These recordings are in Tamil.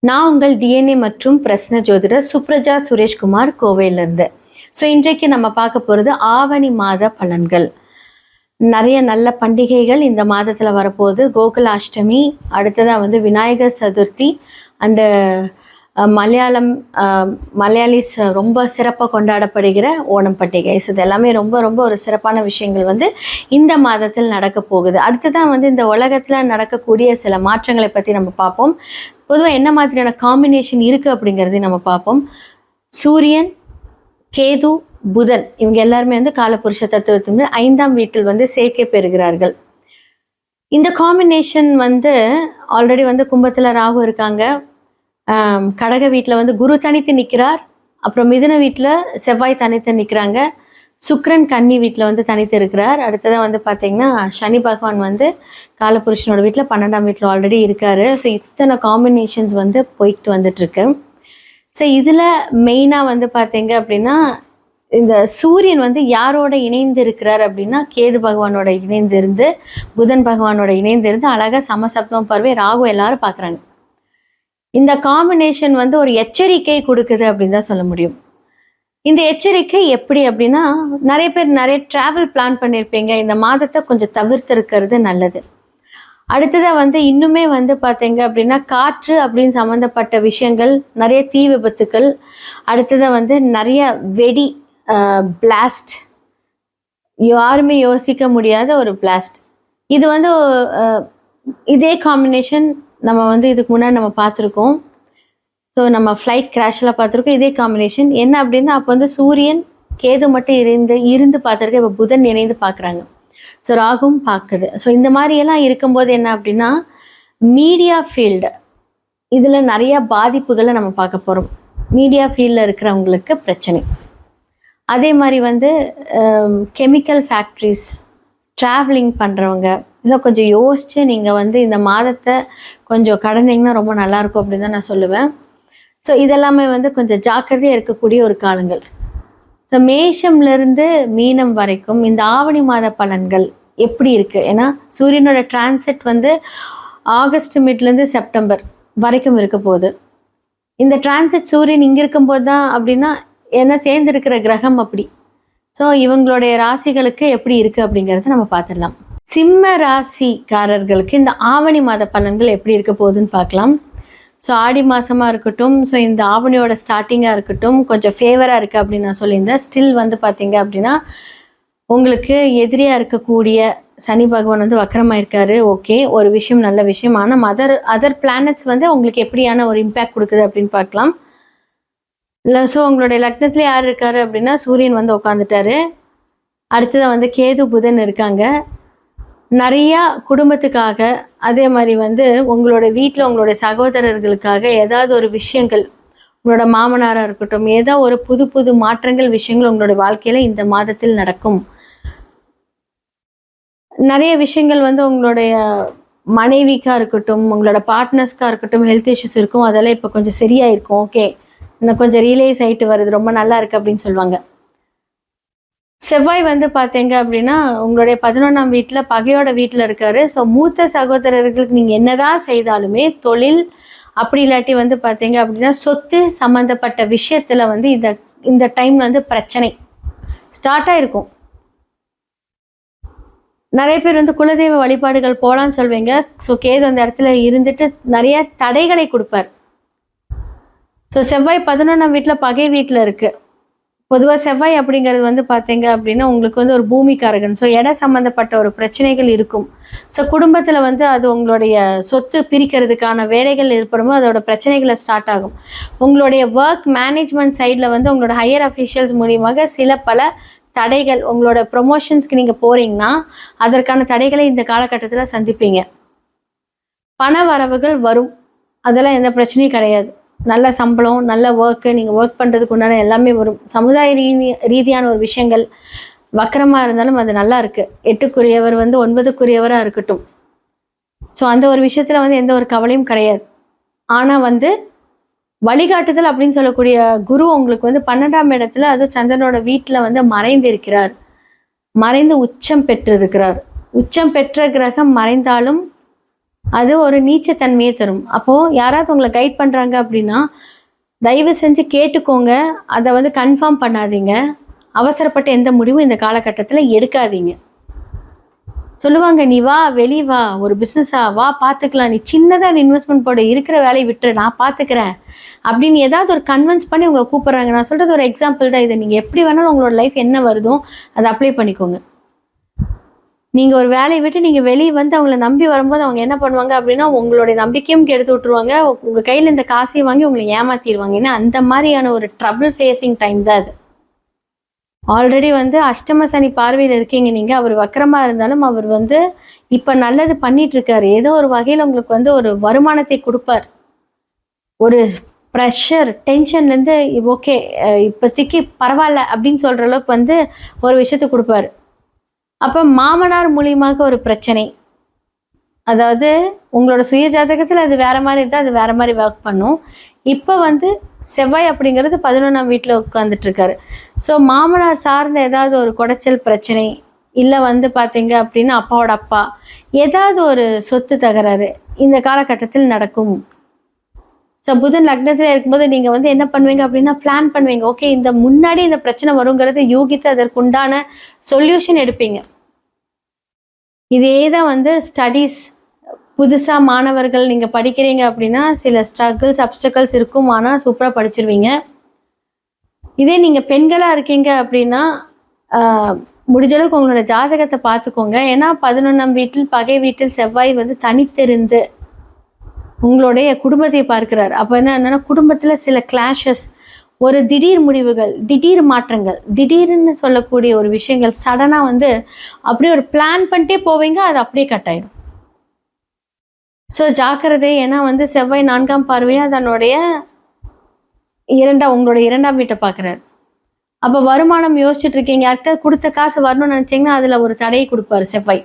நான் உங்கள் டிஎன்ஏ மற்றும் பிரஸ்ன ஜோதிடர் சுப்ரஜா சுரேஷ்குமார் கோவையிலிருந்து. இன்றைக்கு நம்ம பார்க்க போகிறது ஆவணி மாத பலன்கள். நிறைய நல்ல பண்டிகைகள் இந்த மாதத்தில் வரப்போகுது. கோகுலாஷ்டமி, அடுத்ததாக விநாயகர் சதுர்த்தி அண்டு மலையாளிஸ் ரொம்ப சிறப்பாக கொண்டாடப்படுகிற ஓணம் பண்டிகை. இது எல்லாமே ரொம்ப ரொம்ப ஒரு சிறப்பான விஷயங்கள் இந்த மாதத்தில் நடக்க போகுது. அடுத்ததான் இந்த உலகத்தில் நடக்கக்கூடிய சில மாற்றங்களை பற்றி நம்ம பார்ப்போம். பொதுவாக என்ன மாதிரியான காம்பினேஷன் இருக்குது அப்படிங்கிறதையும் நம்ம பார்ப்போம். சூரியன், கேது, புதன் இவங்க எல்லாருமே காலபுருஷ தத்துவத்தின் 5ஆம் வீட்டில் சேர்க்கை பெறுகிறார்கள். இந்த காம்பினேஷன் ஆல்ரெடி கும்பத்தில் ராகு இருக்காங்க, கடக வீட்டில் குரு தனித்து நிற்கிறார், அப்புறம் மிதுன வீட்டில் செவ்வாய் தனித்து நிற்கிறாங்க, சுக்கிரன் கன்னி வீட்டில் தனித்து இருக்கிறார். அடுத்ததாக பார்த்தீங்கன்னா சனி பகவான் காலபுருஷனோட வீட்டில் 12ஆம் வீட்டில் ஆல்ரெடி இருக்கார். இத்தனை காம்பினேஷன்ஸ் போய்கிட்டு வந்துட்டுருக்கு. இதில் மெயினாக பார்த்தீங்க அப்படின்னா இந்த சூரியன் யாரோட இணைந்து இருக்கிறார் அப்படின்னா கேது பகவானோட இணைந்திருந்து, புதன் பகவானோட இணைந்திருந்து அழகாக சமசப்தம் பார்வை ராகு எல்லாரும் பார்க்குறாங்க. இந்த காம்பினேஷன் ஒரு எச்சரிக்கை கொடுக்குது அப்படின்னு தான் சொல்ல முடியும். இந்த எச்சரிக்கை எப்படி அப்படின்னா, நிறைய பேர் நிறைய ட்ராவல் பிளான் பண்ணியிருப்பீங்க. இந்த மாதத்தை கொஞ்சம் தவிர்த்திருக்கிறது நல்லது. அடுத்ததாக இன்னுமே பார்த்தீங்க அப்படின்னா காற்று அப்படின்னு சம்மந்தப்பட்ட விஷயங்கள், நிறைய தீ விபத்துக்கள், அடுத்ததாக நிறைய வெடி பிளாஸ்ட், யாருமே யோசிக்க முடியாத ஒரு பிளாஸ்ட். இது இதே காம்பினேஷன் நம்ம இதுக்கு முன்னாடி நம்ம பார்த்துருக்கோம். நம்ம ஃப்ளைட் கிராஷெலாம் பார்த்துருக்கோம். இதே காம்பினேஷன் என்ன அப்படின்னா, அப்போ சூரியன் கேது மட்டும் இருந்து பார்த்துருக்க, இப்போ புதன் இணைந்து பார்க்குறாங்க. ராகுவும் பார்க்குது. இந்த மாதிரியெல்லாம் இருக்கும்போது என்ன அப்படின்னா, மீடியா ஃபீல்டு இதில் நிறையா பாதிப்புகளை நம்ம பார்க்க போகிறோம். மீடியா ஃபீல்டில் இருக்கிறவங்களுக்கு பிரச்சனை. அதே மாதிரி கெமிக்கல் ஃபேக்ட்ரிஸ், ட்ராவலிங் பண்ணுறவங்க இதெல்லாம் கொஞ்சம் யோசித்து நீங்கள் இந்த மாதத்தை கொஞ்சம் கடந்தீங்கன்னா ரொம்ப நல்லாயிருக்கும் அப்படின்னு தான் நான் சொல்லுவேன். இதெல்லாமே கொஞ்சம் ஜாக்கிரதையாக இருக்கக்கூடிய ஒரு காலங்கள். மேஷம்லேருந்து மீனம் வரைக்கும் இந்த ஆவணி மாத பலன்கள் எப்படி இருக்குது? ஏன்னா சூரியனோட டிரான்சிட் ஆகஸ்ட் மிட்லேருந்து செப்டம்பர் வரைக்கும் இருக்க போகுது. இந்த டிரான்சிட் சூரியன் இங்கே இருக்கும்போது தான் அப்படின்னா ஏன்னா சேர்ந்துருக்கிற கிரகம் அப்படி. இவங்களுடைய ராசிகளுக்கு எப்படி இருக்குது அப்படிங்கிறத நம்ம பார்த்துடலாம். சிம்ம ராசிக்காரர்களுக்கு இந்த ஆவணி மாத பலன்கள் எப்படி இருக்க போகுதுன்னு பார்க்கலாம். ஆடி மாதமாக இருக்கட்டும், இந்த ஆவணியோட ஸ்டார்டிங்காக இருக்கட்டும், கொஞ்சம் ஃபேவராக இருக்குது அப்படின்னு நான் சொல்லியிருந்தேன். ஸ்டில் பார்த்தீங்க அப்படின்னா உங்களுக்கு எதிரியாக இருக்கக்கூடிய சனி பகவான் வக்கரமாக இருக்காரு. ஓகே, ஒரு விஷயம் நல்ல விஷயம். ஆனால் அதர் பிளானட்ஸ் உங்களுக்கு எப்படியான ஒரு இம்பேக்ட் கொடுக்குது அப்படின்னு பார்க்கலாம். இல்லை உங்களுடைய லக்னத்தில் யார் இருக்காரு அப்படின்னா சூரியன் உட்காந்துட்டாரு. அடுத்ததாக கேது புதன் இருக்காங்க. நிறையா குடும்பத்துக்காக, அதே மாதிரி உங்களோட வீட்டில் உங்களுடைய சகோதரர்களுக்காக ஏதாவது ஒரு விஷயங்கள், உங்களோட மாமனாராக இருக்கட்டும், ஏதோ ஒரு புது புது மாற்றங்கள் விஷயங்கள் உங்களோட வாழ்க்கையில் இந்த மாதத்தில் நடக்கும். நிறைய விஷயங்கள் உங்களுடைய மனைவிக்காக இருக்கட்டும், உங்களோட பார்ட்னர்ஸ்க்காக இருக்கட்டும், ஹெல்த் இஷ்யூஸ் இருக்கும். அதெல்லாம் இப்போ கொஞ்சம் சரியாக இருக்கும். ஓகே, இன்னும் கொஞ்சம் ரியலைஸ் ஆகிட்டு வருது, ரொம்ப நல்லா இருக்குது அப்படின்னு சொல்லுவாங்க. செவ்வாய் பார்த்தீங்க அப்படின்னா உங்களுடைய 11ஆம் வீட்டில் பகையோட வீட்டில் இருக்காரு. மூத்த சகோதரர்களுக்கு நீங்கள் என்னதான் செய்தாலுமே தொழில் அப்படி இல்லாட்டி பார்த்தீங்க அப்படின்னா சொத்து சம்மந்தப்பட்ட விஷயத்தில் இந்த டைம் பிரச்சனை ஸ்டார்ட் ஆகிருக்கும். நிறைய பேர் குலதெய்வ வழிபாடுகள் போகலான்னு சொல்வீங்க. கேது அந்த இடத்துல இருந்துட்டு நிறைய தடைகளை கொடுப்பார். செவ்வாய் 11ஆம் வீட்டில் பகை வீட்டில் இருக்குது. பொதுவாக செவ்வாய் அப்படிங்கிறது பார்த்தீங்க அப்படின்னா உங்களுக்கு ஒரு பூமிக்காரகன். இட சம்மந்தப்பட்ட ஒரு பிரச்சனைகள் இருக்கும். குடும்பத்தில் அது உங்களுடைய சொத்து பிரிக்கிறதுக்கான வேலைகள் ஏற்படும், அதோட பிரச்சனைகளை ஸ்டார்ட் ஆகும். உங்களுடைய ஒர்க் மேனேஜ்மெண்ட் சைடில் உங்களோட ஹையர் அஃபீஷியல்ஸ் மூலியமாக சில பல தடைகள், உங்களோட ப்ரொமோஷன்ஸ்க்கு நீங்கள் போகிறீங்கன்னா அதற்கான தடைகளை இந்த காலகட்டத்தில் சந்திப்பீங்க. பண வரவுகள் வரும், அதெல்லாம் எந்த பிரச்சனையும் கிடையாது. நல்ல சம்பளம், நல்ல ஒர்க்கு, நீங்கள் ஒர்க் பண்ணுறதுக்கு உண்டான எல்லாமே வரும். சமுதாய ரீதியான ஒரு விஷயங்கள் வக்கரமாக இருந்தாலும் அது நல்லா இருக்குது. 8க்குரியவர் 9க்குரியவராக இருக்கட்டும். அந்த ஒரு விஷயத்தில் எந்த ஒரு கவலையும் கிடையாது. ஆனால் வழிகாட்டுதல் அப்படின்னு சொல்லக்கூடிய குரு உங்களுக்கு 12ஆம் இடத்துல, அது சந்திரனோட வீட்டில் மறைந்து இருக்கிறார். மறைந்து உச்சம் பெற்று இருக்கிறார். உச்சம் பெற்ற கிரகம் மறைந்தாலும் அது ஒரு நீச்சத்தன்மையை தரும். அப்போது யாராவது உங்களை கைட் பண்ணுறாங்க அப்படின்னா தயவு செஞ்சு கேட்டுக்கோங்க. அதை வந்து கன்ஃபார்ம் பண்ணாதீங்க. அவசரப்பட்டு எந்த முடிவும் இந்த காலகட்டத்தில் எடுக்காதீங்க. சொல்லுவாங்க, நீ வா, வெளியே வா, ஒரு பிஸ்னஸா வா, பார்த்துக்கலாம், நீ சின்னதாக இன்வெஸ்ட்மெண்ட் போட, இருக்கிற வேலையை விட்டுரு, நான் பார்த்துக்கிறேன் அப்படின்னு ஏதாவது ஒரு கன்வின்ஸ் பண்ணி உங்களை கூப்பிட்றாங்க. நான் சொல்கிறது ஒரு எக்ஸாம்பிள் தான். இதை நீங்கள் எப்படி வேணாலும் உங்களோட லைஃப் என்ன வருதோ அதை அப்ளை பண்ணிக்கோங்க. நீங்கள் ஒரு வேலையை விட்டு நீங்கள் வெளியே வந்து அவங்கள நம்பி வரும்போது அவங்க என்ன பண்ணுவாங்க அப்படின்னா உங்களுடைய நம்பிக்கையும் கெடுத்து விட்டுருவாங்க. உங்கள் கையில் இந்த காசையும் வாங்கி உங்களை ஏமாற்றிடுவாங்க. ஏன்னா அந்த மாதிரியான ஒரு ட்ரபிள் ஃபேஸிங் டைம் தான் அது. ஆல்ரெடி வந்து அஷ்டம சனி பார்வையில் இருக்கீங்க நீங்கள். அவர் வக்கரமாக இருந்தாலும் அவர் வந்து இப்போ நல்லது பண்ணிகிட்ருக்காரு. ஏதோ ஒரு வகையில் உங்களுக்கு வந்து ஒரு வருமானத்தை கொடுப்பார். ஒரு ப்ரெஷர் டென்ஷன்லேருந்து ஓகே இப்போதைக்கு பரவாயில்ல அப்படின்னு சொல்கிற அளவுக்கு வந்து ஒரு விஷயத்தை கொடுப்பார். அப்போ மாமனார் மூலியமாக ஒரு பிரச்சனை, அதாவது உங்களோட சுய ஜாதகத்தில் அது வேறு மாதிரி இருந்தால் அது வேறு மாதிரி ஒர்க் பண்ணும். இப்போ வந்து செவ்வாய் அப்படிங்கிறது 11ஆம் வீட்டில் உட்காந்துட்ருக்காரு. ஸோ மாமனார் சார்ந்த ஏதாவது ஒரு குடைச்சல் பிரச்சனை, இல்லை வந்து பார்த்தீங்க அப்படின்னா அப்பாவோட அப்பா ஏதாவது ஒரு சொத்து தகராறு இந்த காலகட்டத்தில் நடக்கும். ஸோ புதன் லக்னத்தில் இருக்கும்போது நீங்கள் வந்து என்ன பண்ணுவீங்க அப்படின்னா பிளான் பண்ணுவீங்க. ஓகே, இந்த முன்னாடி இந்த பிரச்சனை வருங்கிறது யூகித்து அதற்குண்டான சொல்யூஷன் எடுப்பீங்க. இதே தான் வந்து ஸ்டடீஸ். புதுசாக மாணவர்கள் நீங்கள் படிக்கிறீங்க அப்படின்னா சில ஸ்ட்ரகிள்ஸ் அப்டக்கல்ஸ் இருக்கும், ஆனால் சூப்பராக படிச்சிருவீங்க. இதே நீங்கள் பெண்களாக இருக்கீங்க அப்படின்னா முடிஞ்சளவுக்கு உங்களோட ஜாதகத்தை பார்த்துக்கோங்க. ஏன்னா 11ஆம் வீட்டில் பகை வீட்டில் செவ்வாய் வந்து தனித்திருந்து உங்களுடைய குடும்பத்தை பார்க்கிறார். அப்போ என்னன்னா குடும்பத்தில் சில கிளாஷஸ், ஒரு திடீர் முடிவுகள், திடீர் மாற்றங்கள், திடீர்னு சொல்லக்கூடிய ஒரு விஷயங்கள் சடனாக வந்து அப்படியே ஒரு பிளான் பண்ணிட்டே போவீங்க, அது அப்படியே கட் ஆகிடும். ஸோ ஜாக்கிரதை. ஏன்னா வந்து செவ்வாய் 4ஆம் பார்வையாக தன்னுடைய உங்களுடைய 2ஆம் வீட்டை பார்க்குறாரு. அப்போ வருமானம் யோசிச்சுட்டு இருக்கீங்க, யார்கிட்ட கொடுத்த காசு வரணும்னு நினச்சிங்கன்னா அதில் ஒரு தடையை கொடுப்பாரு செவ்வாய்.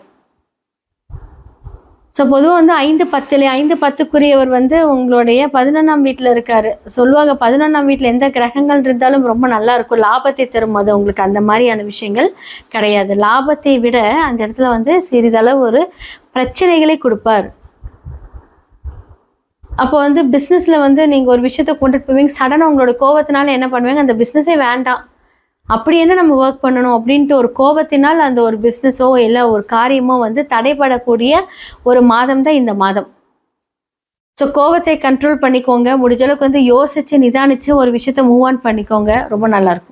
ஸோ பொதுவாக வந்து 5-10 வந்து உங்களுடைய 11ஆம் வீட்டில் இருக்காரு. சொல்லுவாங்க 11ஆம் வீட்டில் எந்த கிரகங்கள் இருந்தாலும் ரொம்ப நல்லா இருக்கும், லாபத்தை தரும். அது உங்களுக்கு அந்த மாதிரியான விஷயங்கள் கிடையாது. லாபத்தை விட அந்த இடத்துல வந்து சிறிதளவு ஒரு பிரச்சனைகளை கொடுப்பார். அப்போ வந்து பிஸ்னஸில் வந்து நீங்கள் ஒரு விஷயத்தை கொண்டுட்டு போவீங்க, சடனாக உங்களோட கோபத்தினால என்ன பண்ணுவீங்க, அந்த பிஸ்னஸே வேண்டாம், அப்படி என்ன நம்ம ஒர்க் பண்ணணும் அப்படின்ட்டு ஒரு கோபத்தினால் அந்த ஒரு பிஸ்னஸோ இல்லை ஒரு காரியமோ வந்து தடைப்படக்கூடிய ஒரு மாதம் தான் இந்த மாதம். ஸோ கோபத்தை கண்ட்ரோல் பண்ணிக்கோங்க. முடிஞ்சளவுக்கு வந்து யோசித்து நிதானித்து ஒரு விஷயத்தை மூவ் ஆன் பண்ணிக்கோங்க. ரொம்ப நல்லாயிருக்கும்.